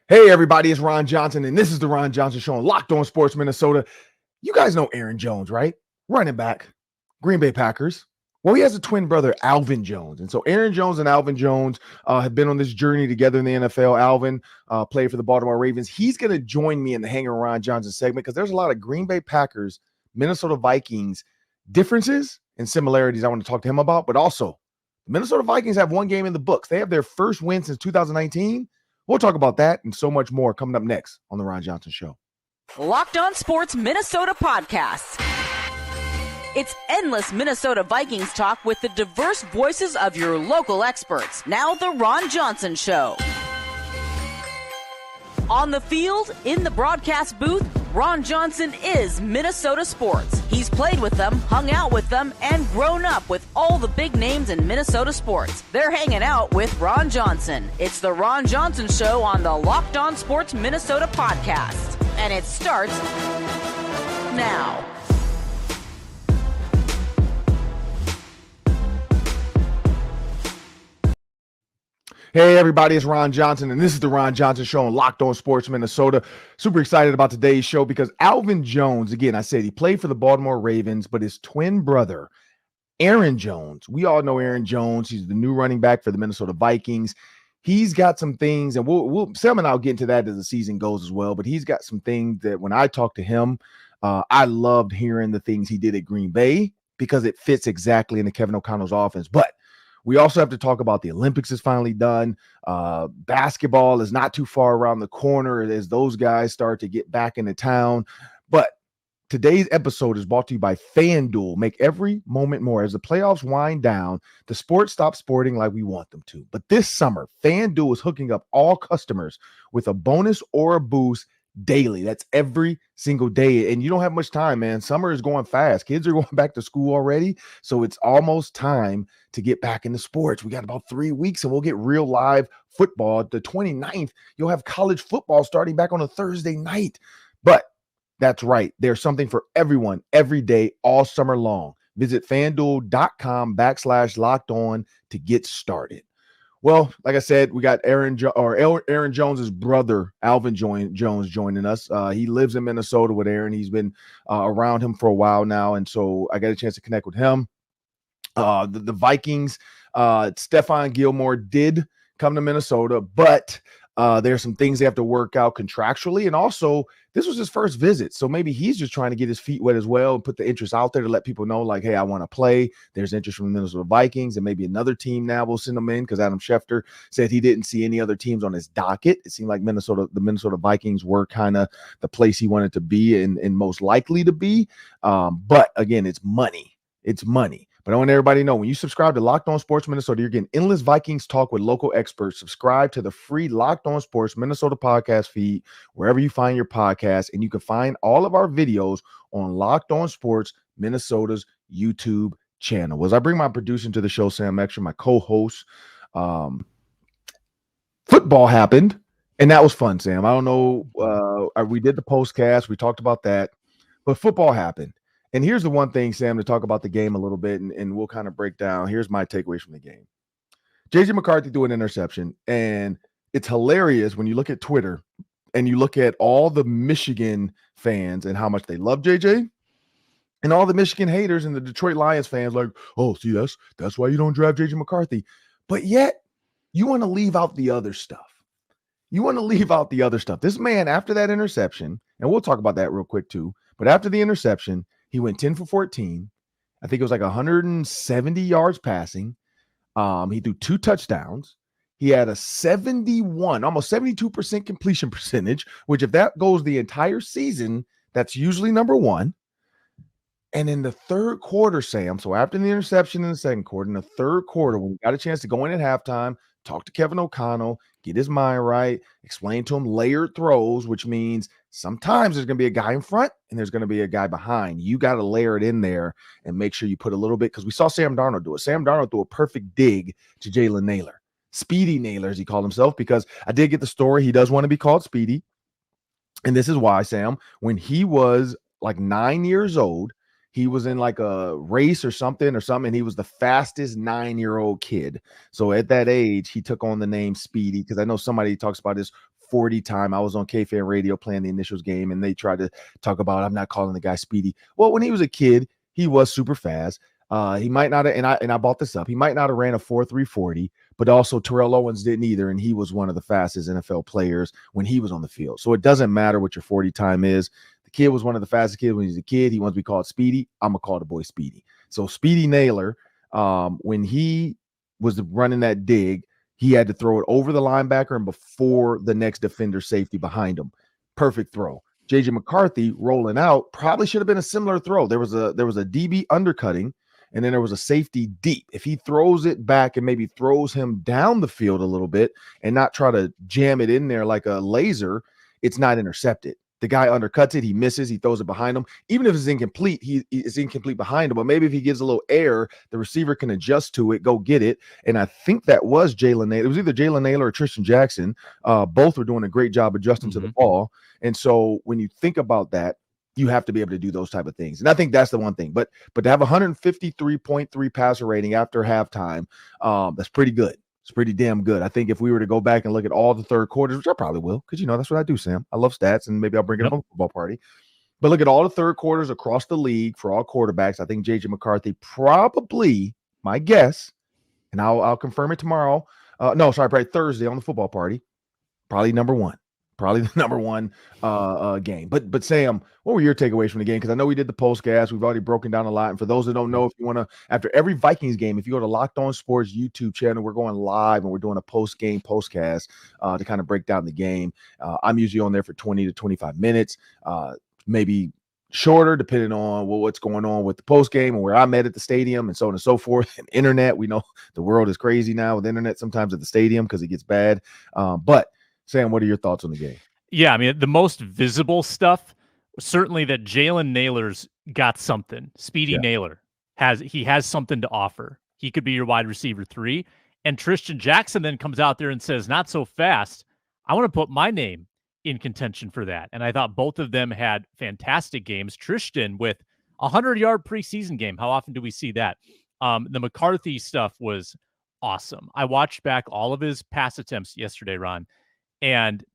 Hey, everybody, it's Ron Johnson, and this is the Ron Johnson Show on Locked On Sports Minnesota. You guys know Aaron Jones, right? Running back, Green Bay Packers. Well, he has a twin brother, Alvin Jones. And so Aaron Jones and Alvin Jones have been on this journey together in the NFL. Alvin played for the Baltimore Ravens. He's going to join me in the Hanging Ron Johnson segment because there's a lot of Green Bay Packers, Minnesota Vikings differences and similarities I want to talk to him about. But also, the Minnesota Vikings have one game in the books. They have their first win since 2019. We'll talk about that and so much more coming up next on The Ron Johnson Show. Locked On Sports Minnesota Podcasts. It's endless Minnesota Vikings talk with the diverse voices of your local experts. Now The Ron Johnson Show. On the field, in the broadcast booth, Ron Johnson is Minnesota sports. He's played with them, hung out with them, and grown up with all the big names in Minnesota sports. They're hanging out with Ron Johnson. It's the Ron Johnson Show on the Locked On Sports Minnesota podcast. And it starts now. Hey, everybody, it's Ron Johnson, and this is the Ron Johnson Show on Locked On Sports Minnesota. Super excited about today's show because Alvin Jones, again, I said he played for the Baltimore Ravens, but his twin brother, Aaron Jones, we all know Aaron Jones. He's the new running back for the Minnesota Vikings. He's got some things, and Sam and I'll get into that as the season goes as well, but he's got some things that when I talked to him, I loved hearing the things he did at Green Bay because it fits exactly into Kevin O'Connell's offense. But we also have to talk about the Olympics is finally done. Basketball is not too far around the corner as those guys start to get back into town. But today's episode is brought to you by FanDuel. Make every moment more. As the playoffs wind down, the sport stops sporting like we want them to. But this summer, FanDuel is hooking up all customers with a bonus or a boost daily. That's every single day. And you don't have much time, man. Summer is going fast. Kids are going back to school already. So it's almost time to get back into sports. We got about 3 weeks and we'll get real live football. The 29th, you'll have college football starting back on a Thursday night. But that's right. There's something for everyone every day, all summer long. Visit FanDuel.com/locked on to get started. Well, like I said, we got Aaron Jones's brother, Alvin Jones, joining us. He lives in Minnesota with Aaron. He's been around him for a while now, and so I got a chance to connect with him. The Vikings, Stephon Gilmore did come to Minnesota, but there's some things they have to work out contractually, and also this was his first visit, so maybe he's just trying to get his feet wet as well and put the interest out there to let people know, like, hey, I want to play. There's interest from the Minnesota Vikings, and maybe another team now will send him in because Adam Schefter said he didn't see any other teams on his docket. It seemed like the Minnesota Vikings were kind of the place he wanted to be and most likely to be. But again, it's money. It's money. But I want everybody to know, when you subscribe to Locked On Sports Minnesota, you're getting endless Vikings talk with local experts. Subscribe to the free Locked On Sports Minnesota podcast feed, wherever you find your podcast. And you can find all of our videos on Locked On Sports Minnesota's YouTube channel. As I bring my producer to the show, Sam Ekstrom, my co-host, football happened, and that was fun, Sam. I don't know. We did the postcast. We talked about that. But football happened. And here's the one thing, Sam, to talk about the game a little bit, and we'll kind of break down. Here's my takeaways from the game. JJ McCarthy threw an interception, and it's hilarious when you look at Twitter and you look at all the Michigan fans and how much they love JJ, and all the Michigan haters and the Detroit Lions fans like, oh, see, that's why you don't draft JJ McCarthy. But yet you want to leave out the other stuff. You want to leave out the other stuff. This man, after that interception, and we'll talk about that real quick too, but after the interception, he went 10 for 14. I think it was like 170 yards passing. He threw 2 touchdowns. He had a 71, almost 72% completion percentage, which if that goes the entire season, that's usually number one. And in the third quarter, Sam, so after the interception in the second quarter, in the third quarter, when we got a chance to go in at halftime, talk to Kevin O'Connell, get his mind right, explain to him layered throws, which means sometimes there's going to be a guy in front and there's going to be a guy behind. You got to layer it in there and make sure you put a little bit, because we saw Sam Darnold do it. Sam Darnold threw a perfect dig to Jalen Naylor. Speedy Naylor, as he called himself, because I did get the story. He does want to be called Speedy. And this is why, Sam, when he was like 9 years old, he was in like a race or something, and he was the fastest 9-year-old kid. So at that age, he took on the name Speedy, because I know somebody talks about his 40 time. I was on KFan radio playing the initials game, and they tried to talk about, I'm not calling the guy speedy. Well, when he was a kid, he was super fast. He might not have, and I bought this up. He might not have ran a 4.3 40, but also Terrell Owens didn't either, and he was one of the fastest NFL players when he was on the field. So it doesn't matter what your 40 time is. The kid was one of the fastest kids when he was a kid. He wants to be called Speedy. I'm gonna call the boy Speedy. So Speedy Naylor, when he was running that dig, he had to throw it over the linebacker and before the next defender safety behind him. Perfect throw. JJ McCarthy rolling out probably should have been a similar throw. There was a DB undercutting, and then there was a safety deep. If he throws it back and maybe throws him down the field a little bit and not try to jam it in there like a laser, it's not intercepted. The guy undercuts it, he misses, he throws it behind him. Even if it's incomplete, it's incomplete behind him. But maybe if he gives a little air, the receiver can adjust to it, go get it. And I think that was Jalen Naylor. It was either Jalen Naylor or Tristan Jackson. Both were doing a great job adjusting to the ball. And so when you think about that, you have to be able to do those type of things. And I think that's the one thing. But to have 153.3 passer rating after halftime, that's pretty good. It's pretty damn good. I think if we were to go back and look at all the third quarters, which I probably will, because, that's what I do, Sam. I love stats, and maybe I'll bring it up on the football party. But look at all the third quarters across the league for all quarterbacks. I think JJ McCarthy probably, my guess, and I'll confirm it tomorrow. Probably Thursday on the football party. Probably number one. Probably the number one game. But Sam, what were your takeaways from the game? Because I know we did the postcast. We've already broken down a lot. And for those that don't know, if you want to, after every Vikings game, if you go to Locked On Sports YouTube channel, we're going live and we're doing a post-game postcast to kind of break down the game. I'm usually on there for 20 to 25 minutes, maybe shorter, depending on what's going on with the postgame and where I'm at the stadium and so on and so forth. And internet, we know the world is crazy now with internet sometimes at the stadium because it gets bad. But Sam, what are your thoughts on the game? Yeah, I mean, the most visible stuff, certainly that Jalen Naylor's got something. Speedy Naylor has something to offer. He could be your wide receiver 3. And Tristan Jackson then comes out there and says, not so fast. I want to put my name in contention for that. And I thought both of them had fantastic games. Tristan with a 100-yard preseason game. How often do we see that? The McCarthy stuff was awesome. I watched back all of his pass attempts yesterday, Ron. And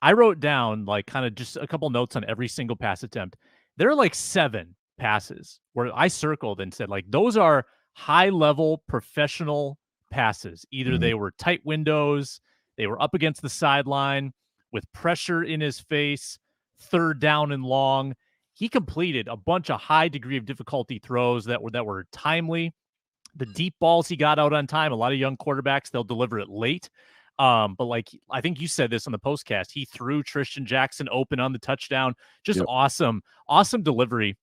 I wrote down kind of just a couple notes on every single pass attempt. There are 7 passes where I circled and said, those are high-level professional passes. Either they were tight windows, they were up against the sideline with pressure in his face, third down and long. He completed a bunch of high degree of difficulty throws that were timely. The deep balls he got out on time. A lot of young quarterbacks, they'll deliver it late. But I think you said this on the postcast, he threw Tristan Jackson open on the touchdown. Just awesome delivery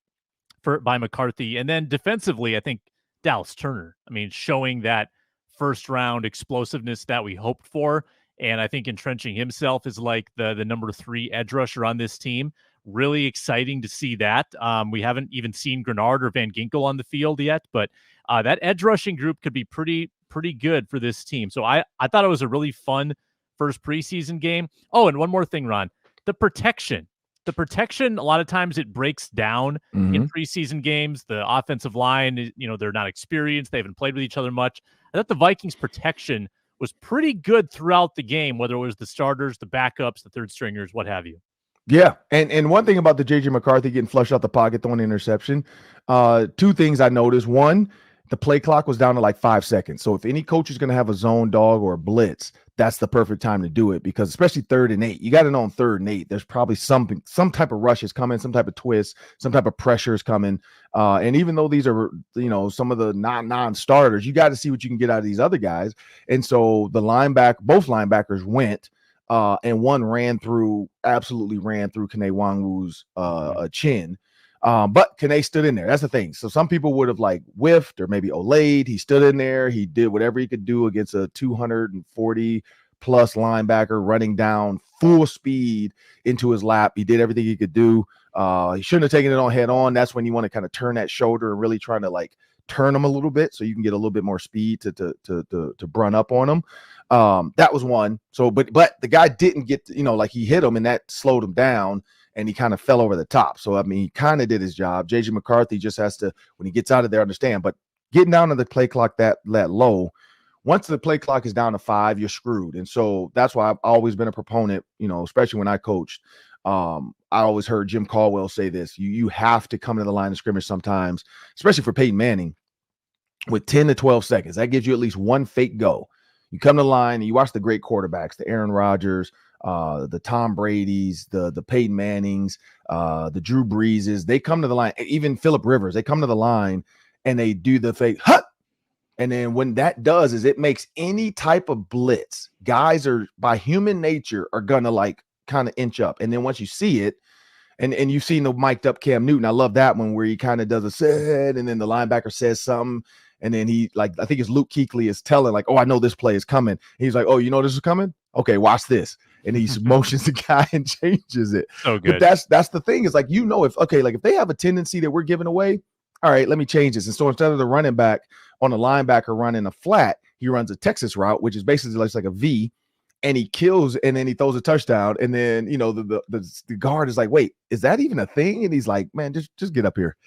by McCarthy. And then defensively, I think Dallas Turner, showing that first round explosiveness that we hoped for. And I think entrenching himself as the number 3 edge rusher on this team. Really exciting to see that. We haven't even seen Grenard or Van Ginkel on the field yet, but that edge rushing group could be pretty good for this team. So I thought it was a really fun first preseason game. Oh, and one more thing, Ron, the protection, a lot of times it breaks down in preseason games. The offensive line, they're not experienced. They haven't played with each other much. I thought the Vikings protection was pretty good throughout the game, whether it was the starters, the backups, the third stringers, what have you. Yeah, and one thing about the JJ McCarthy getting flushed out the pocket, throwing an interception, 2 things I noticed. One, the play clock was down to 5 seconds. So if any coach is going to have a zone dog or a blitz, that's the perfect time to do it, because especially 3rd and 8, you got to know on 3rd and 8, there's probably some type of rush is coming, some type of twist, some type of pressure is coming. And even though these are, some of the non-starters, you got to see what you can get out of these other guys. And so both linebackers went. And one absolutely ran through Kene Nwangwu's chin. But Kene stood in there. That's the thing. So some people would have whiffed or maybe olayed. He stood in there. He did whatever he could do against a 240 plus linebacker running down full speed into his lap. He did everything he could do. He shouldn't have taken it on head on. That's when you want to kind of turn that shoulder and really try to turn him a little bit so you can get a little bit more speed to run up on him. That was one. So, but the guy didn't get, he hit him and that slowed him down and he kind of fell over the top. So, he kind of did his job. JJ McCarthy just has to, when he gets out of there, understand. But getting down to the play clock that low, once the play clock is down to 5, you're screwed. And so that's why I've always been a proponent, especially when I coached. I always heard Jim Caldwell say this. You have to come to the line of scrimmage sometimes, especially for Peyton Manning, with 10 to 12 seconds. That gives you at least one fake go. You come to the line and you watch the great quarterbacks, the Aaron Rodgers, the Tom Brady's, the Peyton Mannings, the Drew Breeses. They come to the line, even Phillip Rivers, they come to the line and they do the fake hut. And then when that does is it makes any type of blitz, guys are by human nature are gonna like kind of inch up. And then once you see it, and you've seen the mic'd up Cam Newton, I love that one where he kind of does a said, and then the linebacker says something, and then he I think it's Luke Kuechly is telling like, oh, I know this play is coming. And he's like, oh, you know this is coming? Okay, watch this. And he motions the guy and changes it. So good. But that's the thing is like, if they have a tendency that we're giving away, all right, let me change this. And so instead of the running back on a linebacker running a flat, he runs a Texas route, which is basically like a V, and he kills, and then he throws a touchdown. And then, the guard is like, wait, is that even a thing? And he's like, man, just get up here.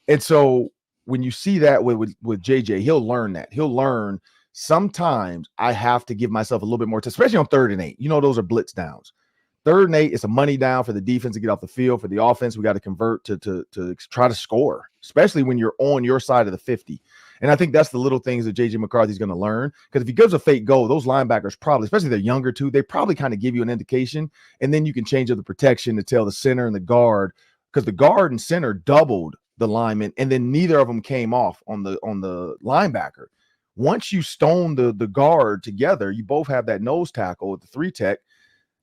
And so when you see that with JJ, he'll learn that. He'll learn sometimes I have to give myself a little bit more, especially on 3rd and 8. Those are blitz downs. 3rd and 8, it's a money down for the defense to get off the field. For the offense, we got to convert to try to score, especially when you're on your side of the 50. And I think that's the little things that JJ McCarthy is going to learn, because if he gives a fake goal, those linebackers probably, especially they're younger too, they probably kind of give you an indication, and then you can change up the protection to tell the center and the guard, because the guard and center doubled the lineman, and then neither of them came off on the linebacker. Once you stone the guard together, you both have that nose tackle with the 3 tech.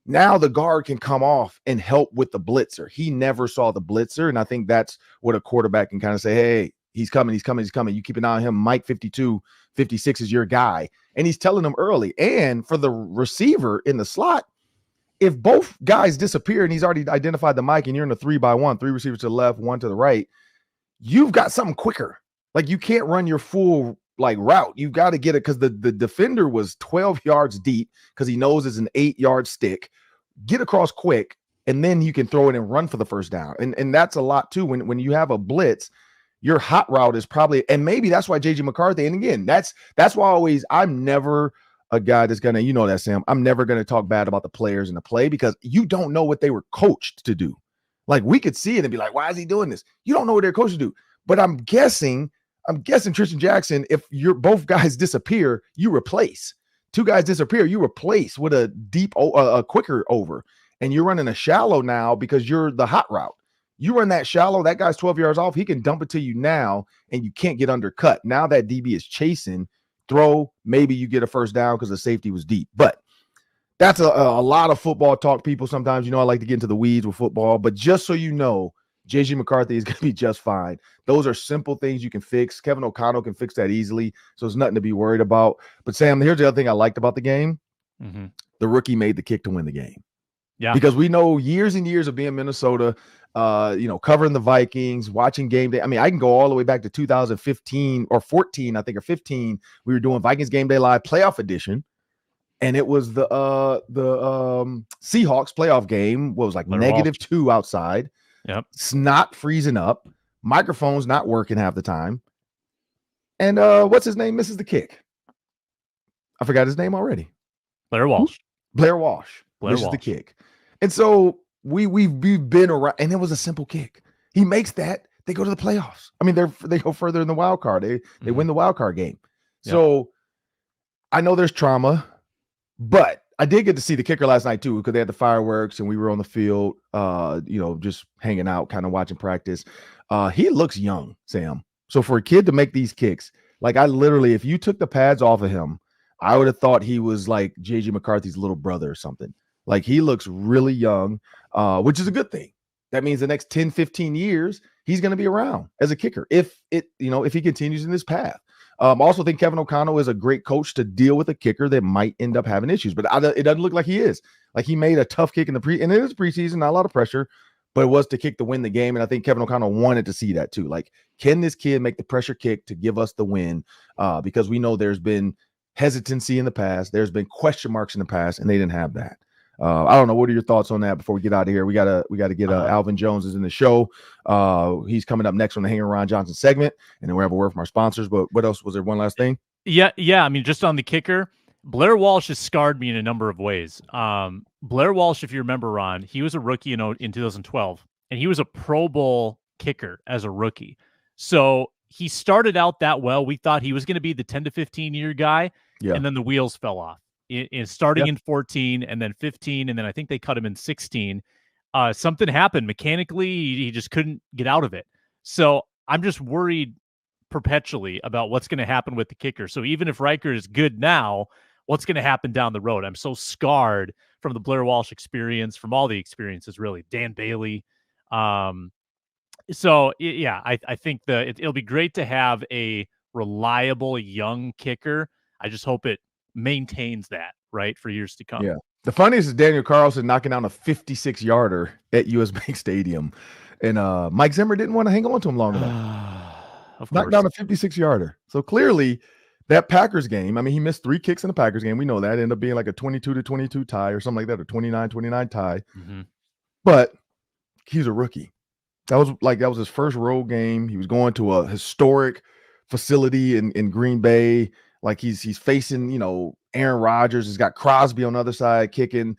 Now the guard can come off and help with the blitzer. He never saw the blitzer, and I think that's what a quarterback can kind of say, hey, he's coming. You keep an eye on him. Mike 52, 56 is your guy. And he's telling them early. And for the receiver in the slot, if both guys disappear and he's already identified the Mike and you're in a 3-by-1, 3 receivers to the left, 1 to the right, you've got something quicker. Like you can't run your full route. You got to get it because the defender was 12 yards deep because he knows it's an 8-yard stick. Get across quick, and then you can throw it and run for the first down. And that's a lot too. When you have a blitz, your hot route is probably, and maybe that's why JJ McCarthy, and again, that's why I'm never a guy that's gonna, that, Sam, I'm never gonna talk bad about the players in the play, because you don't know what they were coached to do. Like we could see it and be like, why is he doing this? You don't know what they're coached to do. But I'm guessing Tristan Jackson, if both guys disappear, you replace. 2 guys disappear, you replace with a deep, a quicker over, and you're running a shallow now because you're the hot route. You run that shallow, that guy's 12 yards off, he can dump it to you now, and you can't get undercut. Now that DB is chasing, throw, maybe you get a first down because the safety was deep. But that's a lot of football talk, people. Sometimes, I like to get into the weeds with football, but just so you know, JJ McCarthy is going to be just fine. Those are simple things you can fix. Kevin O'Connell can fix that easily, so it's nothing to be worried about. But, Sam, here's the other thing I liked about the game. Mm-hmm. The rookie made the kick to win the game. Yeah. Because we know years and years of being Minnesota, covering the Vikings, watching game day. I mean, I can go all the way back to 2015 or 14, I think, or 15. We were doing Vikings Game Day Live playoff edition. And it was the Seahawks playoff game. What was like -2 outside. Yep. Snot freezing up. Microphone's not working half the time. And what's his name misses the kick? I forgot his name already. Blair Walsh. Blair Walsh misses the kick. And so we've been around, and it was a simple kick. He makes that, they go to the playoffs. I mean, they go further in the wild card. They win the wild card game. Yep. So I know there's trauma, but I did get to see the kicker last night too, because they had the fireworks and we were on the field, just hanging out, kind of watching practice. He looks young, Sam. So for a kid to make these kicks, like I literally, if you took the pads off of him, I would have thought he was like JJ McCarthy's little brother or something. Like he looks really young, which is a good thing. That means the next 10, 15 years, he's going to be around as a kicker if he continues in this path. I also think Kevin O'Connell is a great coach to deal with a kicker that might end up having issues, but it doesn't look like he is. Like he made a tough kick and it is preseason, not a lot of pressure, but it was to kick to win the game. And I think Kevin O'Connell wanted to see that too. Like, can this kid make the pressure kick to give us the win? Because we know there's been hesitancy in the past. There's been question marks in the past, and they didn't have that. I don't know. What are your thoughts on that before we get out of here? We gotta get Alvin Jones is in the show. He's coming up next on the Hang Around Johnson segment, and then we'll have a word from our sponsors. But what else? Was there one last thing? Yeah. I mean, just on the kicker, Blair Walsh has scarred me in a number of ways. Blair Walsh, if you remember, Ron, he was a rookie in 2012, and he was a Pro Bowl kicker as a rookie. So he started out that well. We thought he was going to be the 10 to 15 year guy, and then the wheels fell off. In starting in 14 and then 15, and then I think they cut him in 16. Something happened mechanically. He just couldn't get out of it. So I'm just worried perpetually about what's going to happen with the kicker. So even if Riker is good now, what's going to happen down the road? I'm so scarred from the Blair Walsh experience, from all the experiences, really. Dan Bailey. So yeah, I think it'll be great to have a reliable young kicker. I just hope it maintains that, right, for years to come. Yeah. The funniest is Daniel Carlson knocking down a 56-yarder at US Bank Stadium. And Mike Zimmer didn't want to hang on to him long enough. Knocked down a 56-yarder. So clearly that Packers game, I mean, he missed 3 kicks in the Packers game. We know that. It ended up being like a 22-22 tie or something like that, or 29-29 tie. Mm-hmm. But he's a rookie. That was his first road game. He was going to a historic facility in Green Bay. Like he's facing, Aaron Rodgers. He's got Crosby on the other side kicking.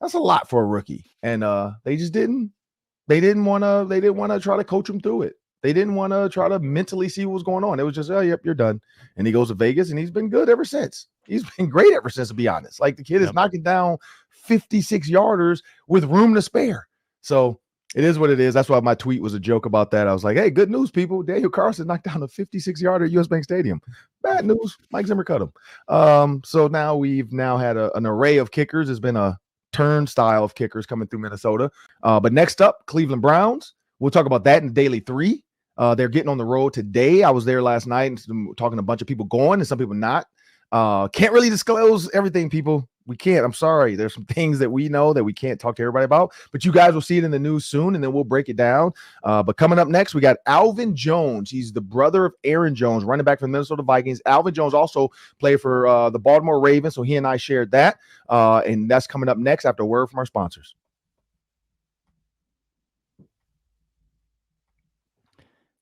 That's a lot for a rookie. And they didn't want to try to coach him through it. They didn't want to try to mentally see what was going on. It was just, oh, yep, you're done. And he goes to Vegas, and he's been good ever since. He's been great ever since, to be honest. Like, the kid is knocking down 56-yarders with room to spare. So it is what it is. That's why my tweet was a joke about that. I was like, hey, good news, people. Daniel Carson knocked down a 56-yarder at US Bank Stadium. Bad news. Mike Zimmer cut him. So now we've had an array of kickers. There's been a turnstile of kickers coming through Minnesota. But next up, Cleveland Browns. We'll talk about that in Daily 3. They're getting on the road today. I was there last night and talking to a bunch of people going and some people not. Can't really disclose everything, people. We can't. I'm sorry. There's some things that we know that we can't talk to everybody about, but you guys will see it in the news soon, and then we'll break it down. But coming up next, we got Alvin Jones. He's the brother of Aaron Jones, running back for the Minnesota Vikings. Alvin Jones also played for the Baltimore Ravens, so he and I shared that. And that's coming up next after a word from our sponsors.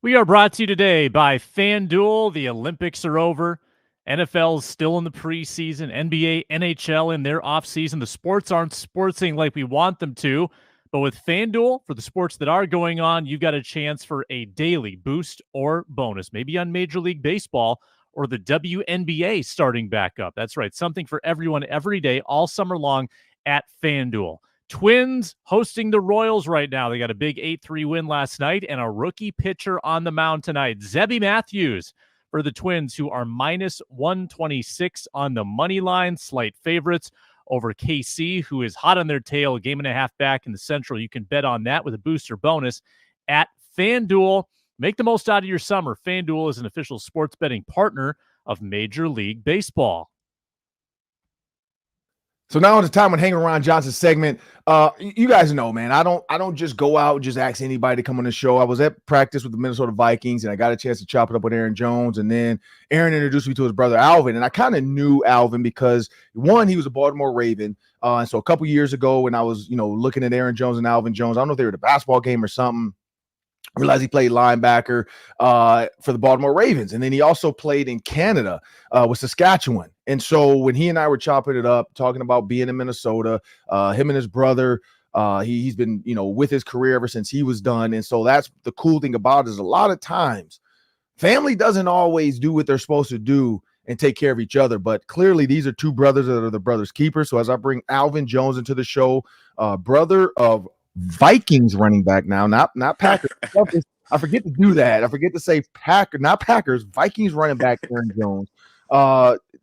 We are brought to you today by FanDuel. The Olympics are over. NFL's still in the preseason. NBA, NHL in their offseason. The sports aren't sportsing like we want them to. But with FanDuel, for the sports that are going on, you've got a chance for a daily boost or bonus. Maybe on Major League Baseball or the WNBA starting back up. That's right. Something for everyone every day, all summer long at FanDuel. Twins hosting the Royals right now. They got a big 8-3 win last night and a rookie pitcher on the mound tonight. Zebby Matthews for the Twins, who are minus 126 on the money line, slight favorites over KC, who is hot on their tail, a game and a half back in the Central. You can bet on that with a booster bonus at FanDuel. Make the most out of your summer. FanDuel is an official sports betting partner of Major League Baseball. So now it's time when hanging around Johnson's segment. You guys know, man, I don't just go out and just ask anybody to come on the show. I was at practice with the Minnesota Vikings, and I got a chance to chop it up with Aaron Jones. And then Aaron introduced me to his brother Alvin, and I kind of knew Alvin because, one, he was a Baltimore Raven. And so a couple years ago when I was, looking at Aaron Jones and Alvin Jones, I don't know if they were at a basketball game or something. I realized he played linebacker for the Baltimore Ravens. And then he also played in Canada with Saskatchewan. And so when he and I were chopping it up, talking about being in Minnesota, him and his brother, he's been, with his career ever since he was done. And so that's the cool thing about it is a lot of times family doesn't always do what they're supposed to do and take care of each other. But clearly these are two brothers that are the brothers keepers. So as I bring Alvin Jones into the show, brother of Vikings running back now, not Packers. I forget to do that. I forget to say not Packers, Vikings running back Aaron Jones.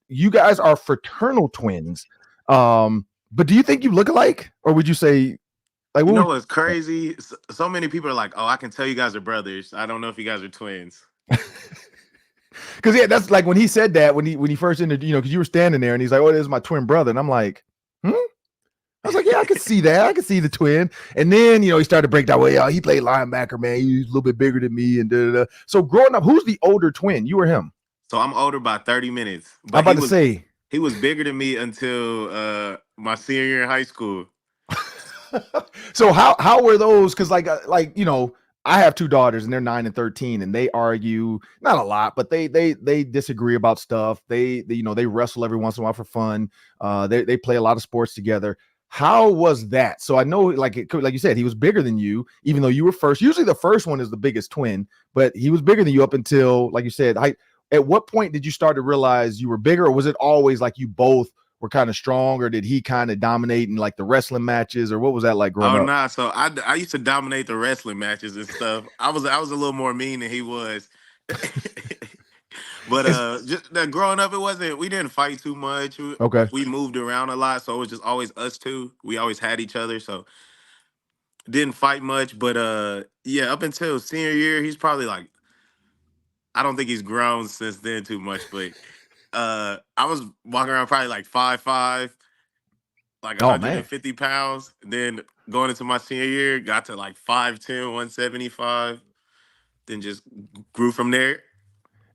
You guys are fraternal twins. But do you think you look alike? Or would you say, like, what's crazy? So many people are like, oh, I can tell you guys are brothers. I don't know if you guys are twins. Because, yeah, that's like when he said that, when he first entered, because you were standing there and he's like, oh, this is my twin brother. And I'm like, I was like, yeah, I could see that. I could see the twin. And then, he started to break down, well, yeah, he played linebacker, man. He's a little bit bigger than me. And da-da-da. So growing up, who's the older twin? You or him? So I'm older by 30 minutes. But I'm about to say. He was bigger than me until my senior year in high school. So how were those? Because, I have two daughters and they're 9 and 13, and they argue not a lot, but they disagree about stuff. They wrestle every once in a while for fun. They play a lot of sports together. How was that? So I know, like you said, he was bigger than you, even though you were first. Usually the first one is the biggest twin, but he was bigger than you up until, like you said, at what point did you start to realize you were bigger, or was it always like you both were kind of strong, or did he kind of dominate in like the wrestling matches, or what was that like growing up? Oh, nah. So I used to dominate the wrestling matches and stuff. I was a little more mean than he was. But just growing up, we didn't fight too much. Okay. We moved around a lot, so it was just always us two. We always had each other, so didn't fight much. But yeah, up until senior year, he's probably like, I don't think he's grown since then too much, but I was walking around probably like 5'5", like 150 pounds. Then going into my senior year, got to like 5'10", 175. Then just grew from there.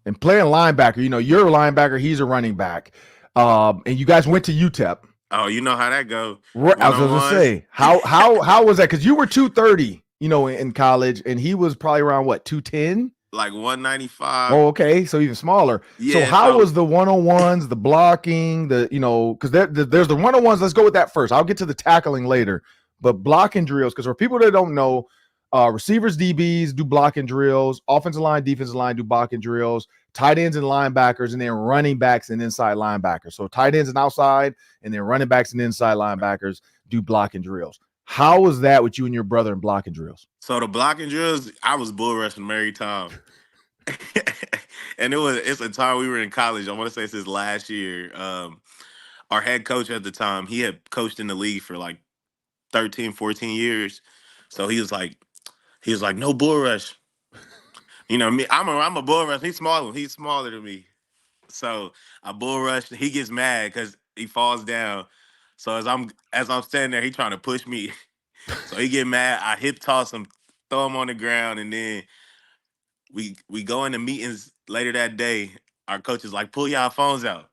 And playing linebacker, you're a linebacker, he's a running back. And you guys went to UTEP. Oh, you know how that go. I was going to say, how was that? Because you were 230, in college, and he was probably around what, 210? Like 195. Oh, okay. So even smaller. Yeah, so how was the one-on-ones, the blocking, because there's the one-on-ones. Let's go with that first. I'll get to the tackling later. But blocking drills, because for people that don't know, receivers, DBs do blocking drills. Offensive line, defensive line do blocking drills. Tight ends and linebackers, and then running backs and inside linebackers. So tight ends and outside, and then running backs and inside linebackers do blocking drills. How was that with you and your brother in blocking drills? So the blocking drills, I was bull rushing every time. And it's a time we were in college. I want to say it's his last year. Our head coach at the time, he had coached in the league for like 13, 14 years. So he was like, no bull rush. Me, I'm a bull rush. He's smaller than me. So I bull rush. He gets mad because he falls down. So as I'm standing there, he trying to push me. So he get mad. I hip toss him, throw him on the ground, and then we go into meetings later that day. Our coach is like, pull y'all phones out.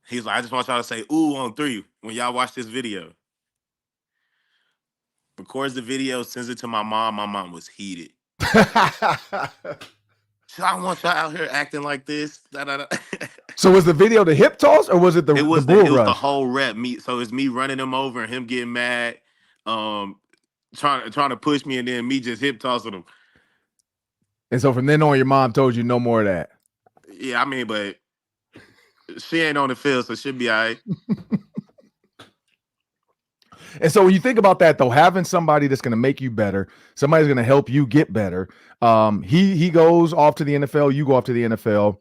He's like, I just want y'all to say ooh on 3 when y'all watch this video. Records the video, sends it to my mom. My mom was heated. I don't want y'all out here acting like this. So was the video the hip toss, or was it the bull rush? It was the whole rep. So it's me running him over and him getting mad, trying to push me, and then me just hip tossing him. And so from then on, your mom told you no more of that. Yeah, I mean, but she ain't on the field, so she'll be all right. And so when you think about that, though, having somebody that's going to make you better, somebody's going to help you get better. He goes off to the NFL, you go off to the NFL.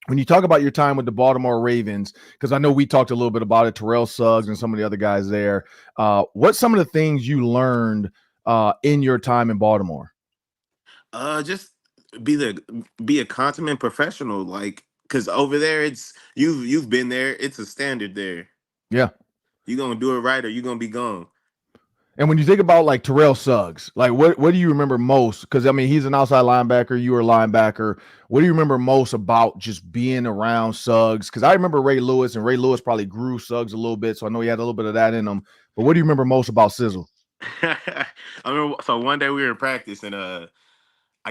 When you talk about your time with the Baltimore Ravens, because I know we talked a little bit about it, Terrell, Suggs, and some of the other guys there. What's some of the things you learned in your time in Baltimore? Just be a consummate professional, like, because over there it's you've been there. It's a standard there. Yeah. You're going to do it right or you're going to be gone. And when you think about like Terrell Suggs, like what do you remember most? Because I mean, he's an outside linebacker, you were a linebacker. What do you remember most about just being around Suggs? Because I remember Ray Lewis, and Ray Lewis probably grew Suggs a little bit, so I know he had a little bit of that in him. But what do you remember most about Sizzle? I remember, so one day we were in practice, and I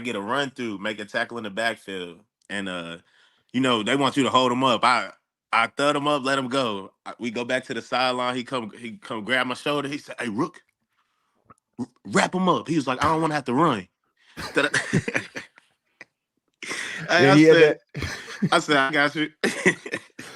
get a run through, make a tackle in the backfield, and they want you to hold him up. I thud him up, let him go. We go back to the sideline. He come grab my shoulder. He said, "Hey, Rook, wrap him up." He was like, "I don't want to have to run." I said, "I got you."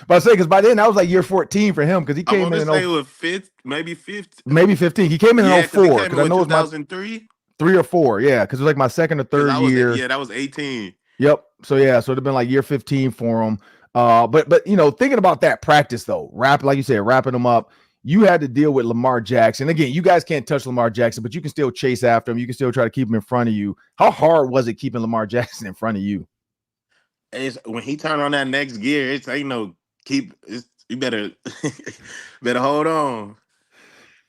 But I say, because by then that was like year 14 for him, because he came in maybe 15. Maybe 15. He came in in 04. Because I know 2003. 3 or 4, yeah, because it was like my second or third year. Yeah, that was 18. Yep. So yeah, so it'd have been like year 15 for him. But thinking about that practice though, like you said, wrapping them up, you had to deal with Lamar Jackson. Again, you guys can't touch Lamar Jackson, but you can still chase after him. You can still try to keep him in front of you. How hard was it keeping Lamar Jackson in front of you? When he turned on that next gear, you better hold on.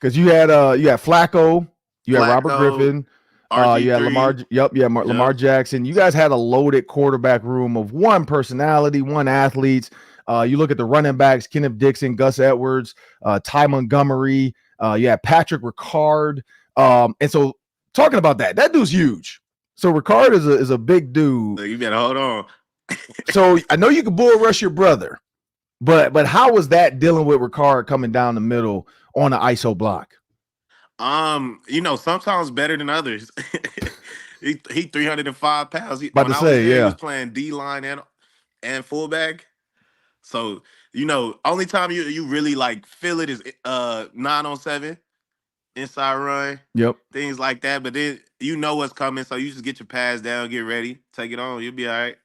Because you had Flacco, you had Robert Griffin. You had Lamar. Lamar Jackson. You guys had a loaded quarterback room of one personality, one athletes. You look at the running backs: Kenneth Dixon, Gus Edwards, Ty Montgomery. You had Patrick Ricard. And so talking about that dude's huge. So Ricard is a big dude. So you better hold on. So I know you can bull rush your brother, but how was that dealing with Ricard coming down the middle on an ISO block? Sometimes better than others. he 305 pounds. About to say, he yeah. was playing D line and fullback. So only time you really like feel it is 9-on-7 inside run. Yep. Things like that. But then you know what's coming, so you just get your pads down, get ready, take it on. You'll be all right.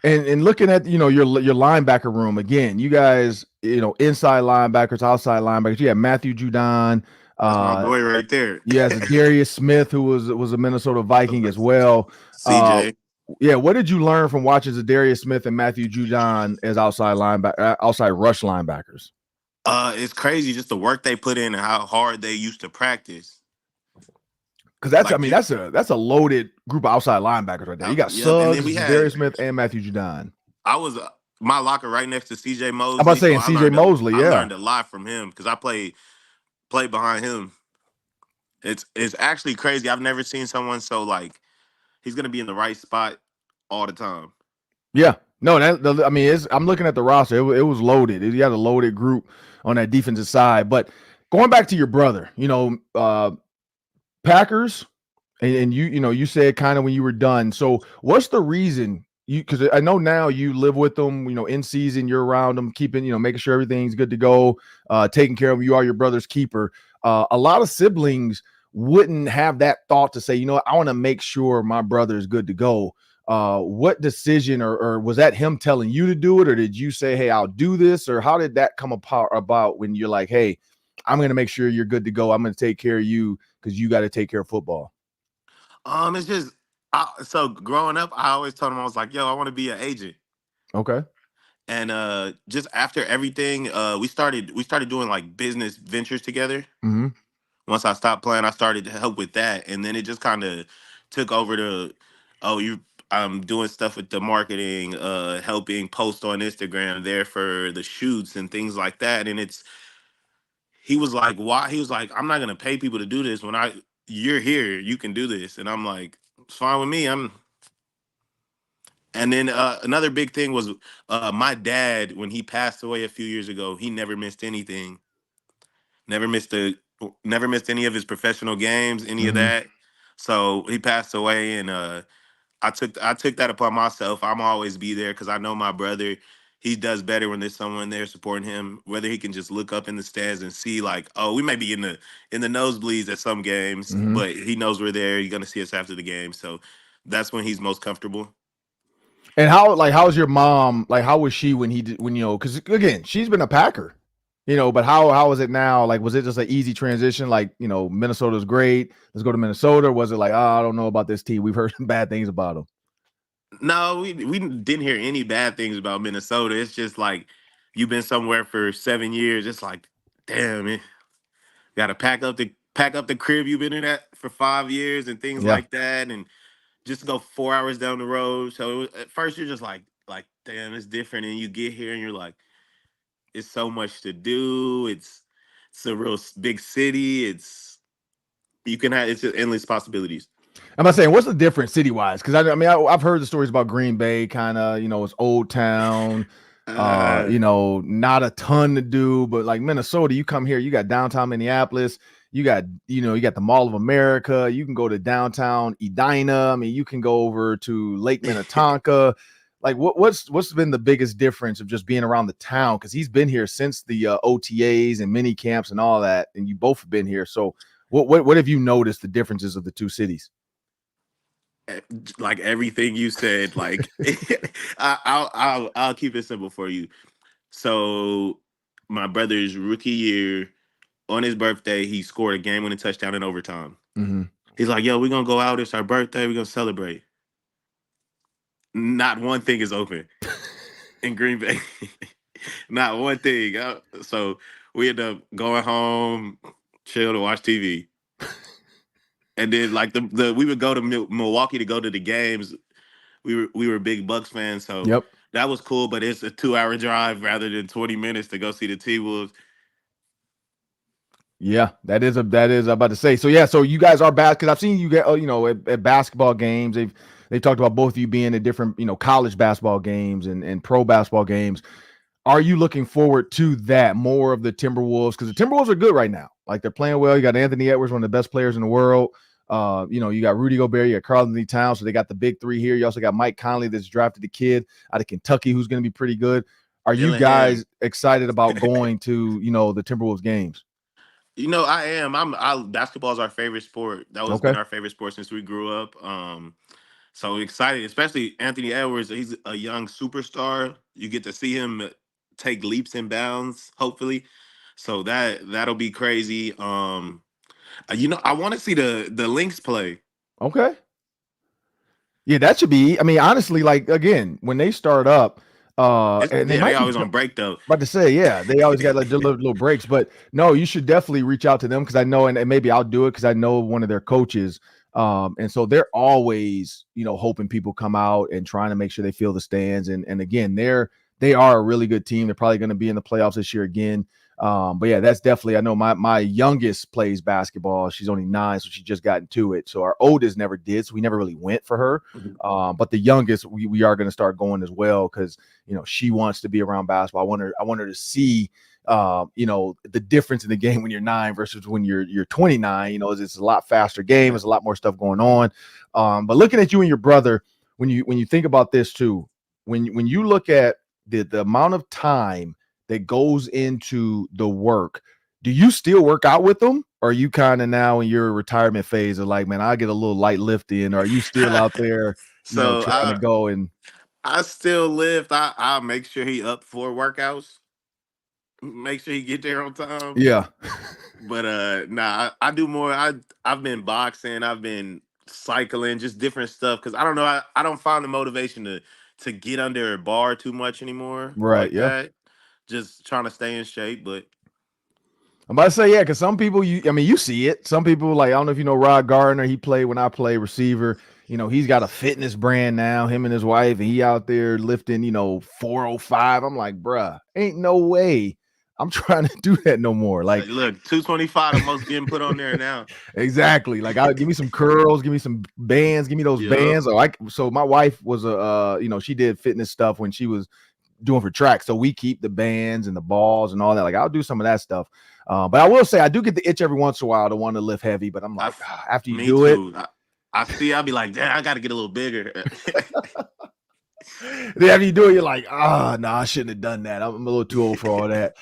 And looking at your linebacker room again, you guys, inside linebackers, outside linebackers. You have Matthew Judon. That's my boy right there. Yes, Darius Smith, who was a Minnesota Viking as well. CJ. Yeah, what did you learn from watching Darius Smith and Matthew Judon as outside rush linebackers? It's crazy just the work they put in and how hard they used to practice. Because that's a loaded group of outside linebackers right there. You got Suggs, Darius Smith, and Matthew Judon. I was my locker right next to CJ Mosley. I'm about saying CJ Mosley. I learned a lot from him because I played behind him. It's actually crazy. I've never seen someone so like he's gonna be in the right spot all the time. Yeah, no, I'm looking at the roster. It was loaded. You had a loaded group on that defensive side. But going back to your brother, Packers, and you said kind of when you were done. So what's the reason because I know now you live with them, in season, you're around them, keeping, making sure everything's good to go, taking care of them. You are your brother's keeper. A lot of siblings wouldn't have that thought to say, I want to make sure my brother is good to go. What decision or was that him telling you to do it? Or did you say, hey, I'll do this? Or how did that come about when you're like, hey, I'm going to make sure you're good to go. I'm going to take care of you because you got to take care of football. It's just, so growing up, I always told him, I was like, yo, I want to be an agent. Okay. And just after everything, we started doing like business ventures together. Mm-hmm. Once I stopped playing, I started to help with that. And then it just kind of took over to, I'm doing stuff with the marketing, helping post on Instagram there for the shoots and things like that. And he was like, why? He was like, I'm not going to pay people to do this when you're here, you can do this. And I'm like, it's fine with me. And then another big thing was my dad, when he passed away a few years ago, he never missed anything. Never missed any of his professional games, any of that. So he passed away, and I took that upon myself. I'm always be there because I know my brother. He does better when there's someone there supporting him. Whether he can just look up in the stands and see, like, oh, we may be in the nosebleeds at some games, but he knows we're there. You're gonna see us after the game, so that's when he's most comfortable. And how's your mom? Like, how was she when because again, she's been a Packer, but how was it now? Like, was it just an easy transition? Like, Minnesota's great. Let's go to Minnesota. Or was it like, I don't know about this team. We've heard some bad things about them. No, we didn't hear any bad things about Minnesota. It's just like you've been somewhere for 7 years. It's like, damn, man, got to pack up the crib you've been in that for 5 years and things like that, and just go 4 hours down the road. So at first you're just like, damn, it's different. And you get here and you're like, it's so much to do. It's a real big city. It's just endless possibilities. I'm not saying what's the difference city-wise? Because I've heard the stories about Green Bay, kind of, it's old town, not a ton to do, but like Minnesota, you come here, you got downtown Minneapolis, you got the Mall of America, you can go to downtown Edina. You can go over to Lake Minnetonka. Like what's been the biggest difference of just being around the town? Because he's been here since the OTAs and mini camps and all that, and you both have been here. So what have you noticed the differences of the two cities? Like everything you said, like I'll keep it simple for you. So my brother's rookie year, on his birthday, he scored a game-winning touchdown in overtime. He's like, yo, we're going to go out. It's our birthday. We're going to celebrate. Not one thing is open in Green Bay. Not one thing. So we end up going home, chill to watch TV. And then like we would go to Milwaukee to go to the games. We were big Bucks fans, so that was cool. But it's a 2-hour drive rather than 20 minutes to go see the T-Wolves. Yeah, that is I'm about to say. So yeah, so you guys are because I've seen you get at basketball games. They've talked about both of you being at different college basketball games and pro basketball games. Are you looking forward to that more of the Timberwolves? Because the Timberwolves are good right now. Like they're playing well. You got Anthony Edwards, one of the best players in the world. You got Rudy Gobert, you got karl-anthony Towns. So they got the big three here. You also got Mike Conley that's drafted a kid out of Kentucky who's going to be pretty good. Are you guys excited about going to the Timberwolves games? I am. Basketball is our favorite sport. That was been our favorite sport since we grew up. So excited, especially Anthony Edwards. He's a young superstar. You get to see him take leaps and bounds, hopefully. So that'll be crazy. I want to see the Lynx play. Okay. Yeah, that should be. I mean, honestly, like again, when they start up, and they always on break though. About to say, yeah, they always got like little breaks. But no, you should definitely reach out to them because I know, and maybe I'll do it because I know one of their coaches. And so they're always, hoping people come out and trying to make sure they fill the stands. And again, they are a really good team. They're probably going to be in the playoffs this year again. But yeah, that's definitely, I know my youngest plays basketball. She's only 9, so she just got into it. So our oldest never did. So we never really went for her. But the youngest, we are going to start going as well because, she wants to be around basketball. I want her to see, the difference in the game when you're 9 versus when you're 29. It's a lot faster game. There's a lot more stuff going on. But looking at you and your brother, when you think about this too, when you look at the amount of time that goes into the work, do you still work out with them? Or are you kind of now in your retirement phase of like, man, I get a little light lift in? Or are you still out there, trying to go? And I still lift. I'll make sure he up for workouts. Make sure he get there on time. Yeah. But I do more. I've been boxing. I've been cycling, just different stuff. Because I don't know. I don't find the motivation to get under a bar too much anymore. Right. Like that. Just trying to stay in shape, but I'm about to say, yeah, because some people, you see it. Some people, like, I don't know if you know Rod Gardner. He played when I play receiver. He's got a fitness brand now, him and his wife, and he out there lifting, 405. I'm like, bruh, ain't no way I'm trying to do that no more. Like, look, 225 the most getting put on there now. Exactly. Like, give me some curls, give me some bands, give me those bands. So my wife was she did fitness stuff when she was doing for track. So we keep the bands and the balls and all that. Like, I'll do some of that stuff. But I will say I do get the itch every once in a while to want to lift heavy, but I'm like, after you do it, I'll be like, damn, I got to get a little bigger. Then after you do it, you're like, no, I shouldn't have done that. I'm a little too old for all that.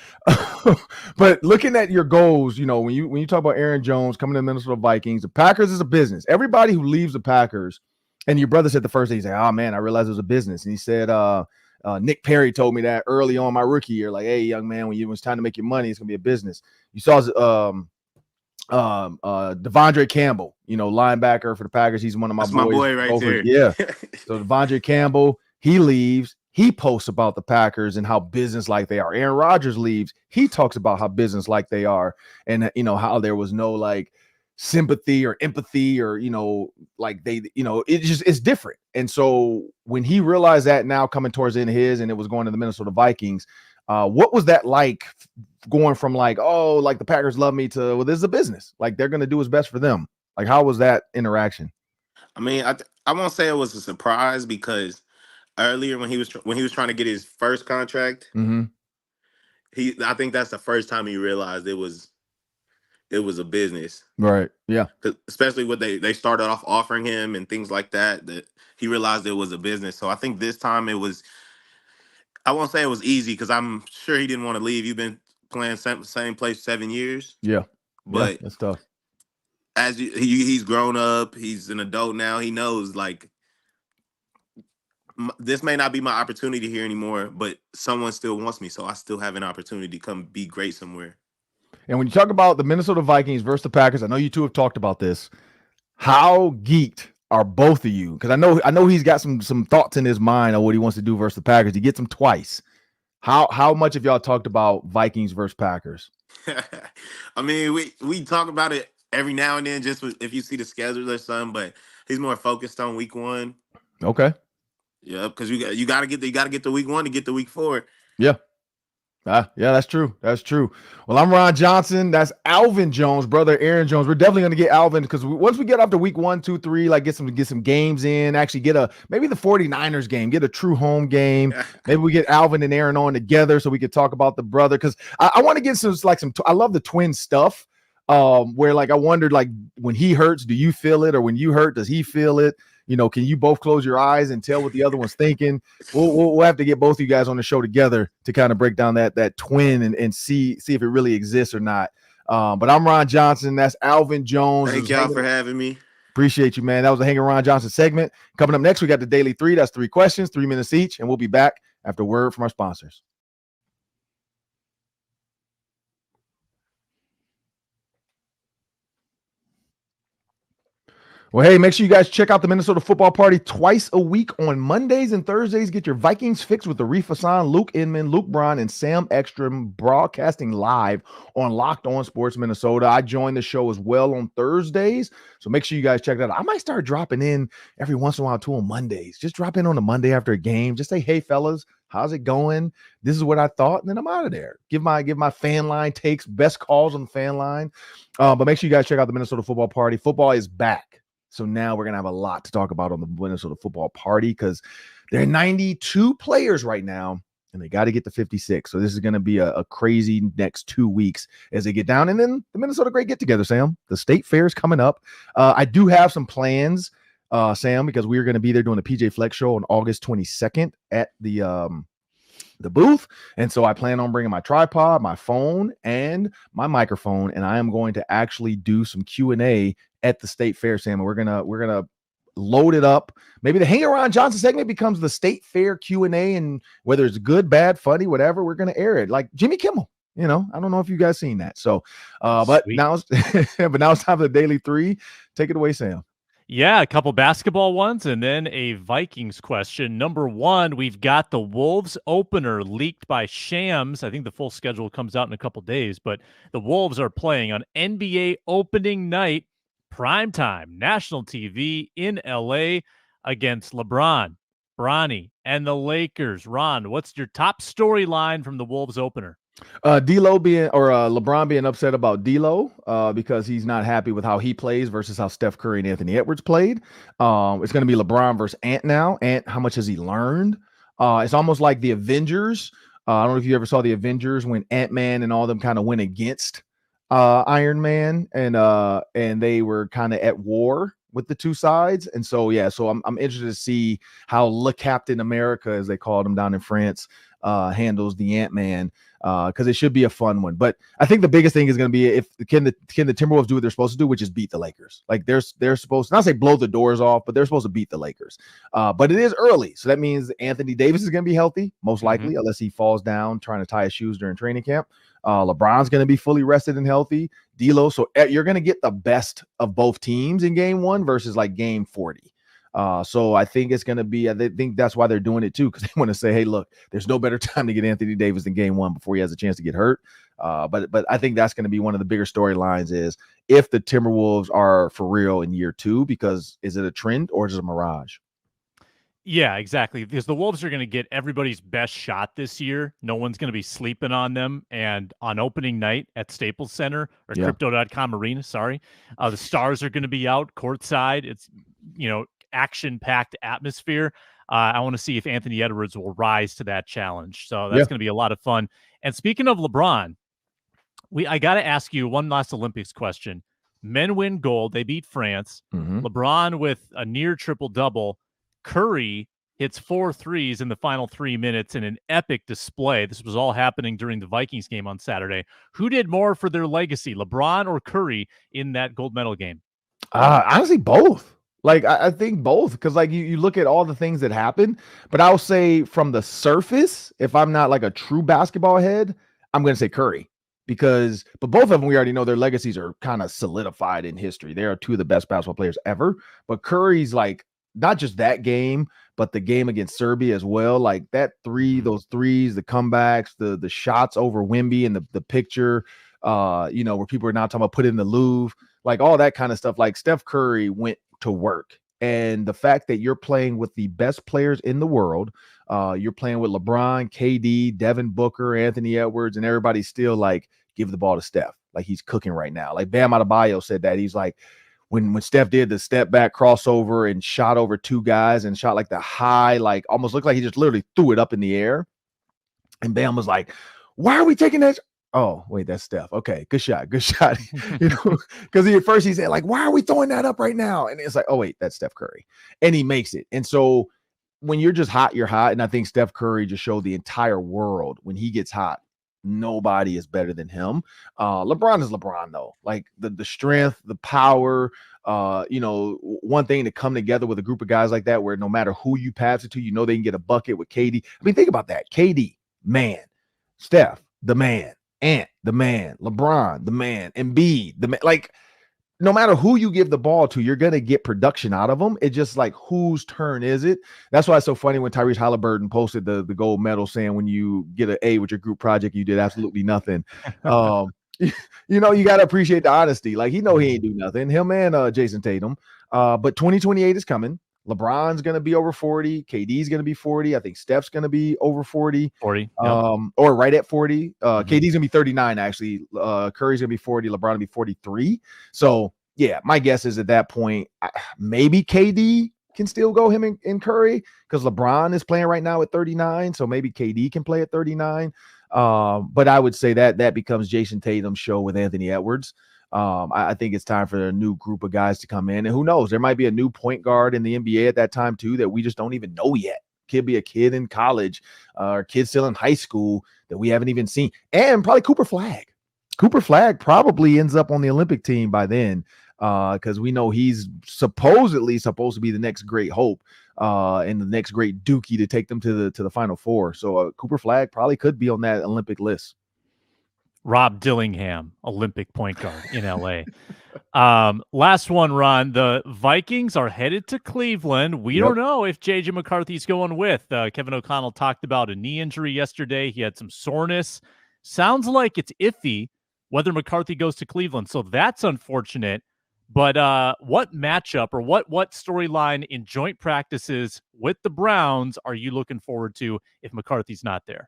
But looking at your goals, when you talk about Aaron Jones coming to the Minnesota Vikings, the Packers is a business. Everybody who leaves the Packers, and your brother said the first day, he's like, oh man, I realized it was a business. And he said, Nick Perry told me that early on my rookie year, like, hey, young man, when it's time to make your money, it's gonna be a business. You saw Devondre Campbell, linebacker for the Packers. He's one of my boys. My boy right there. Yeah. So Devondre Campbell, he leaves. He posts about the Packers and how business-like they are. Aaron Rodgers leaves. He talks about how business-like they are and, how there was no, like, sympathy or empathy or, like they, it's different. And so when he realized that now coming towards the end of his and it was going to the Minnesota Vikings, what was that like going from like, oh, like the Packers love me to, well, this is a business. Like they're going to do what's best for them. Like, how was that interaction? I mean, I won't say it was a surprise because earlier when he was trying to get his first contract, I think that's the first time he realized it was a business. Right. Yeah. Especially what they started off offering him and things like that he realized it was a business. So I think this time I won't say it was easy because I'm sure he didn't want to leave. You've been playing same place 7 years. Yeah. But that's tough. As he's grown up, he's an adult now. He knows like this may not be my opportunity here anymore, but someone still wants me. So I still have an opportunity to come be great somewhere. And when you talk about the Minnesota Vikings versus the Packers, I know you two have talked about this. How geeked are both of you? Because I know he's got some thoughts in his mind on what he wants to do versus the Packers. He gets them twice. How much have y'all talked about Vikings versus Packers? I mean, we talk about it every now and then, just if you see the schedule or something. But he's more focused on week 1. Okay. Yeah, because you got to get the week 1 to get the week 4. Yeah. Yeah, that's true. That's true. Well, I'm Ron Johnson. That's Alvin Jones, brother Aaron Jones. We're definitely going to get Alvin because once we get after week 1, 2, 3, like get some games in, actually maybe the 49ers game, get a true home game. Maybe we get Alvin and Aaron on together so we could talk about the brother because I want to get some I love the twin stuff. Where like I wondered, like when he hurts, do you feel it, or when you hurt, does he feel it? Can you both close your eyes and tell what the other one's thinking? We'll have to get both of you guys on the show together to kind of break down that twin and see if it really exists or not. But I'm Ron Johnson. That's Alvin Jones. Thank y'all for having me. Appreciate you, man. That was the Hanging Ron Johnson segment. Coming up next, we got the Daily 3. That's 3 questions, 3 minutes each, and we'll be back after word from our sponsors. Well, hey, make sure you guys check out the Minnesota Football Party twice a week on Mondays and Thursdays. Get your Vikings fix with Arif Hassan, Luke Inman, Luke Braun, and Sam Ekstrom broadcasting live on Locked On Sports Minnesota. I join the show as well on Thursdays, so make sure you guys check that out. I might start dropping in every once in a while too on Mondays. Just drop in on a Monday after a game. Just say, hey, fellas, how's it going? This is what I thought, and then I'm out of there. Give my fan line takes, best calls on the fan line. But make sure you guys check out the Minnesota Football Party. Football is back. So now we're going to have a lot to talk about on the Minnesota Football Party because there are 92 players right now, and they got to get to 56. So this is going to be a crazy next 2 weeks as they get down. And then the Minnesota Great Get-Together, Sam. The State Fair is coming up. I do have some plans, Sam, because we're going to be there doing the PJ Flex Show on August 22nd at the booth. And so I plan on bringing my tripod, my phone, and my microphone, and I am going to actually do some Q&A at the State Fair, Sam. And we're gonna load it up. Maybe the Hang Around Johnson segment becomes the State Fair Q&A, and whether it's good, bad, funny, whatever, we're gonna air it like Jimmy Kimmel. I don't know if you guys seen that. So but now it's time for the Daily 3. Take it away, Sam. Yeah, a couple basketball ones and then a Vikings question. Number 1, we've got the Wolves opener leaked by Shams. I think the full schedule comes out in a couple days, but the Wolves are playing on NBA opening night, primetime, national TV in LA against LeBron, Bronny, and the Lakers. Ron, what's your top storyline from the Wolves opener? LeBron being upset about D'Lo because he's not happy with how he plays versus how Steph Curry and Anthony Edwards played. It's going to be LeBron versus Ant now. Ant, how much has he learned? It's almost like the Avengers. I don't know if you ever saw the Avengers when Ant-Man and all them kind of went against Iron Man and they were kind of at war with the two sides. And so I'm interested to see how Le Captain America, as they called him down in France, handles the Ant-Man, because it should be a fun one. But I think the biggest thing is going to be can the Timberwolves do what they're supposed to do, which is beat the Lakers. Like they're supposed to not say blow the doors off, but they're supposed to beat the Lakers. But it is early, so that means Anthony Davis is going to be healthy, most likely, unless he falls down trying to tie his shoes during training camp. LeBron's going to be fully rested and healthy. D'Lo, so you're going to get the best of both teams in game 1 versus like game 40. So I think it's going to be, I think that's why they're doing it too, because they want to say, hey, look, there's no better time to get Anthony Davis than game 1 before he has a chance to get hurt. But I think that's going to be one of the bigger storylines is if the Timberwolves are for real in year 2, because is it a trend or is it a mirage? Yeah, exactly. Because the Wolves are going to get everybody's best shot this year. No one's going to be sleeping on them. And on opening night at Staples Center or Crypto.com Arena, the stars are going to be out courtside. It's, action-packed atmosphere. I want to see if Anthony Edwards will rise to that challenge. So that's going to be a lot of fun. And speaking of LeBron, I got to ask you one last Olympics question. Men win gold. They beat France. LeBron with a near triple-double. Curry hits 4 threes in the final 3 minutes in an epic display. This was all happening during the Vikings game on Saturday. Who did more for their legacy, LeBron or Curry, in that gold medal game? Honestly, both. Like, I think both, because like you look at all the things that happened, but I'll say from the surface, if I'm not like a true basketball head, I'm going to say Curry. But both of them, we already know their legacies are kind of solidified in history. They are 2 of the best basketball players ever. But Curry's like, not just that game, but the game against Serbia as well. Like that those threes, the comebacks, the shots over Wemby and the picture, where people are now talking about put in the Louvre, like all that kind of stuff. Like Steph Curry went to work And the fact that you're playing with the best players in the world, you're playing with LeBron, KD, Devin Booker, Anthony Edwards, and everybody's still like, give the ball to Steph. Like he's cooking right now. Like Bam Adebayo said that. He's like, when Steph did the step back crossover and shot over two guys and shot like the high, like almost looked like he just literally threw it up in the air. And Bam was like, why are we taking that? Oh, wait, that's Steph. Okay, good shot. You know, because at first he said, like, why are we throwing that up right now? And it's like, oh, wait, that's Steph Curry. And he makes it. And so when you're just hot, you're hot. And I think Steph Curry just showed the entire world when he gets hot, nobody is better than him. LeBron is LeBron, though. Like the strength, the power, you know, one thing to come together with a group of guys like that, where no matter who you pass it to, you know, they can get a bucket with KD. I mean, think about that. KD, man. Steph, the man. Ant, the man. LeBron, the man. Embiid, the man. Like, no matter who you give the ball to, you're going to get production out of them. It's just like, whose turn is it? That's why it's so funny when Tyrese Halliburton posted the gold medal saying when you get an A with your group project, you did absolutely nothing. You know, you got to appreciate the honesty. Like, he ain't do nothing. Him and Jason Tatum. But 2028 is coming. LeBron's going to be over 40. KD's going to be 40. I think Steph's going to be over 40. 40. Or right at 40. KD's going to be 39, actually. Curry's going to be 40. LeBron will be 43. So, yeah, my guess is at that point, maybe KD can still go him and Curry, because LeBron is playing right now at 39. So maybe KD can play at 39. But I would say that becomes Jason Tatum's show with Anthony Edwards. I think it's time for a new group of guys to come in, and who knows, there might be a new point guard in the NBA at that time too that we just don't even know yet. Could be a kid in college, or kid still in high school that we haven't even seen, and probably Cooper Flagg. Cooper Flagg probably ends up on the Olympic team by then, because we know he's supposedly supposed to be the next great hope, and the next great Dookie to take them to the Final Four. So Cooper Flagg probably could be on that Olympic list. Rob Dillingham, Olympic point guard in LA. Last one, Ron. The Vikings are headed to Cleveland. We don't know if JJ McCarthy's going with. Kevin O'Connell talked about a knee injury yesterday. He had some soreness. Sounds like it's iffy whether McCarthy goes to Cleveland. So that's unfortunate. But what matchup or what storyline in joint practices with the Browns are you looking forward to if McCarthy's not there?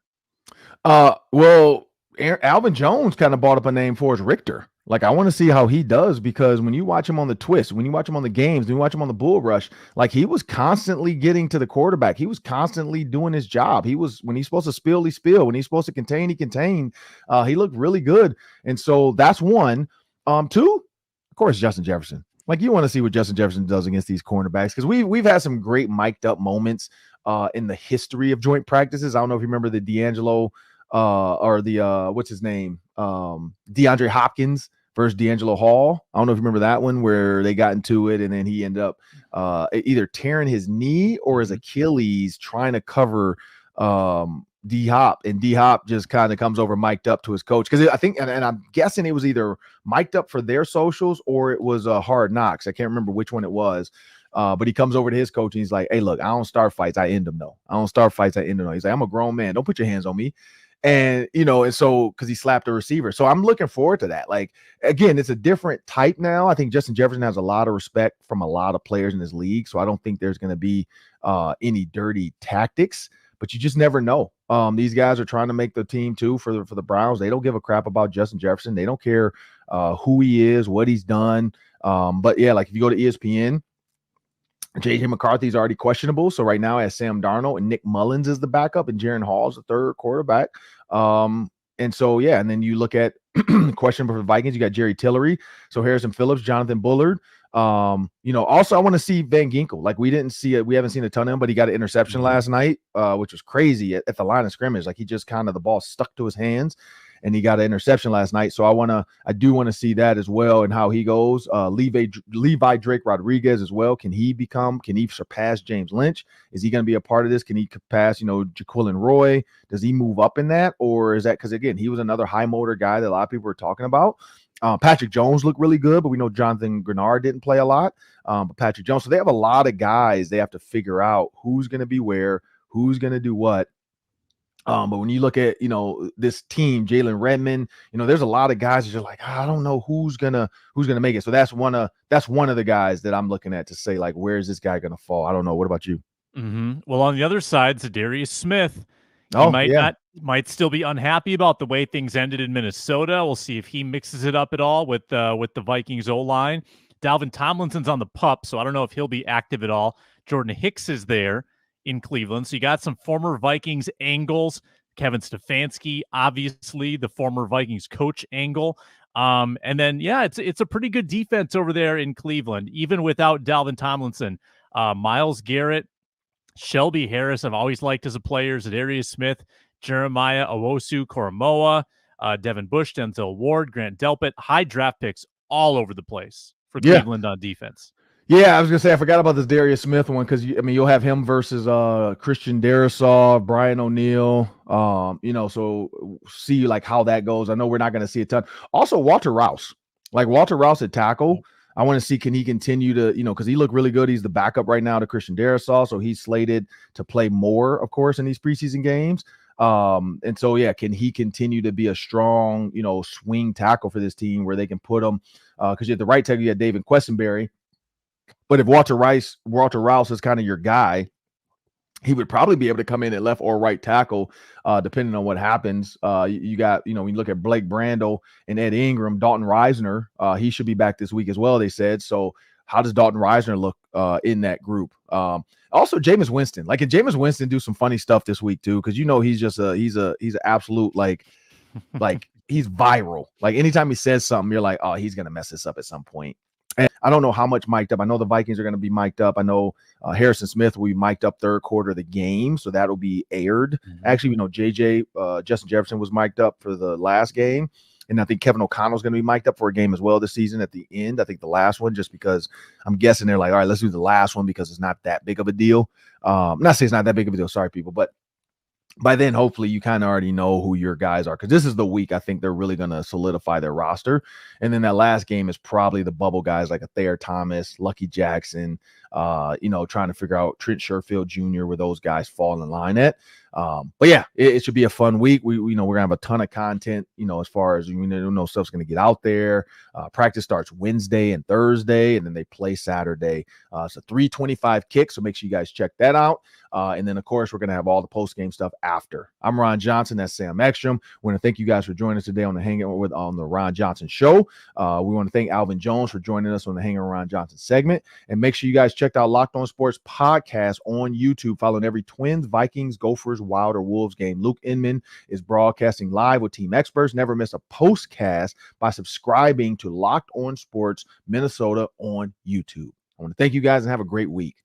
Well, Alvin Jones kind of brought up a name for us, Richter. Like, I want to see how he does, because when you watch him on the twist, when you watch him on the games, when you watch him on the bull rush, like, he was constantly getting to the quarterback. He was constantly doing his job. When he's supposed to spill, he spilled. When he's supposed to contain, he contained. He looked really good. And so that's one. Two, of course, Justin Jefferson. Like, you want to see what Justin Jefferson does against these cornerbacks, because we've had some great mic'd up moments in the history of joint practices. I don't know if you remember the D'Angelo or the what's his name? DeAndre Hopkins versus D'Angelo Hall. I don't know if you remember that one, where they got into it and then he ended up either tearing his knee or his Achilles trying to cover D-Hop, and D-Hop just kind of comes over mic'd up to his coach, because I think, and I'm guessing it was either mic'd up for their socials or it was Hard Knocks. I can't remember which one it was. But he comes over to his coach and he's like, hey, look, I don't start fights, I end them though. I don't start fights, I end them though. He's like, I'm a grown man, don't put your hands on me. And, you know, and so, because he slapped a receiver. So I'm looking forward to that. Like, again, it's a different type now. I think Justin Jefferson has a lot of respect from a lot of players in this league. So I don't think there's going to be any dirty tactics, but you just never know. These guys are trying to make the team too for the Browns. They don't give a crap about Justin Jefferson. They don't care who he is, what he's done. But yeah, like if you go to ESPN, JJ McCarthy's already questionable. So right now, as Sam Darnold and Nick Mullins is the backup, and Jaron Hall's the third quarterback. And so, yeah, and then you look at questionable for the Vikings. You got Jerry Tillery, so Harrison Phillips, Jonathan Bullard. You know, also I want to see Van Ginkel. Like, we didn't see it, we haven't seen a ton of him, but he got an interception last night, which was crazy at the line of scrimmage. Like, he just kind of, the ball stuck to his hands, and he got an interception last night. So I do want to see that as well, and how he goes. Levi Drake Rodriguez as well. Can he surpass James Lynch? Is he going to be a part of this? Can he pass, Jaquilin Roy? Does he move up in that? Or is that, because again, he was another high motor guy that a lot of people were talking about. Patrick Jones looked really good, but we know Jonathan Grenard didn't play a lot. But Patrick Jones, so they have a lot of guys they have to figure out who's going to be where, who's going to do what. But when you look at, this team, Jalen Redmond, there's a lot of guys that you're like, I don't know who's gonna make it. So that's one of the guys that I'm looking at to say, like, where is this guy gonna fall? I don't know. What about you? Well, on the other side, Darius Smith. He Oh, yeah. might still be unhappy about the way things ended in Minnesota. We'll see if he mixes it up at all with the Vikings O-line. Dalvin Tomlinson's on the PUP, so I don't know if he'll be active at all. Jordan Hicks is there in Cleveland. So you got some former Vikings angles. Kevin Stefanski, obviously, the former Vikings coach angle. And then, it's a pretty good defense over there in Cleveland, even without Dalvin Tomlinson. Myles Garrett, Shelby Harris, I've always liked as a player. Darius Smith, Jeremiah Owusu-Koramoah, Devin Bush, Denzel Ward, Grant Delpit. High draft picks all over the place for Cleveland on defense. Yeah, I was gonna say I forgot about this Darius Smith one because you'll have him versus Christian Darrisaw, Brian O'Neill. So see like how that goes. I know we're not gonna see a ton. Also, Walter Rouse at tackle. I want to see, can he continue to, because he looked really good. He's the backup right now to Christian Darrisaw, so he's slated to play more, of course, in these preseason games. And so, can he continue to be a strong, swing tackle for this team where they can put him? Because you have the right tackle, you had David Quessenberry. But if Walter Rouse is kind of your guy, he would probably be able to come in at left or right tackle, depending on what happens. You got, when you look at Blake Brandel and Ed Ingram, Dalton Reisner, he should be back this week as well, they said. So how does Dalton Reisner look in that group? Also, Jameis Winston. Like, can Jameis Winston do some funny stuff this week too? Because he's just he's an absolute like he's viral. Like, anytime he says something, you're like, oh, he's gonna mess this up at some point. And I don't know how much mic'd up. I know the Vikings are going to be mic'd up. I know Harrison Smith will be mic'd up third quarter of the game, so that'll be aired. Actually, Justin Jefferson was mic'd up for the last game, and I think Kevin O'Connell's going to be mic'd up for a game as well this season at the end. I think the last one, just because I'm guessing they're like, all right, let's do the last one because it's not that big of a deal. Not saying it's not that big of a deal. Sorry, people, but by then, hopefully, you kind of already know who your guys are, because this is the week I think they're really going to solidify their roster. And then that last game is probably the bubble guys like a Thayer Thomas, Lucky Jackson, trying to figure out Trent Sherfield Jr., where those guys fall in line at. But yeah, it should be a fun week. We're gonna have a ton of content, as far as stuff's gonna get out there. Practice starts Wednesday and Thursday, and then they play Saturday. It's a 3:25 kick, so make sure you guys check that out. And then of course we're gonna have all the post game stuff after. I'm Ron Johnson, that's Sam Ekstrom. We want to thank you guys for joining us today on the Hanging on the Ron Johnson Show. We want to thank Alvin Jones for joining us on the Hanging on Ron Johnson segment, and make sure you guys checked out Locked On Sports podcast on YouTube, following every Twins, Vikings, Gophers, Wild, or Wolves game. Luke Inman is broadcasting live with team experts. Never miss a postcast by subscribing to Locked On Sports Minnesota on YouTube. I want to thank you guys and have a great week.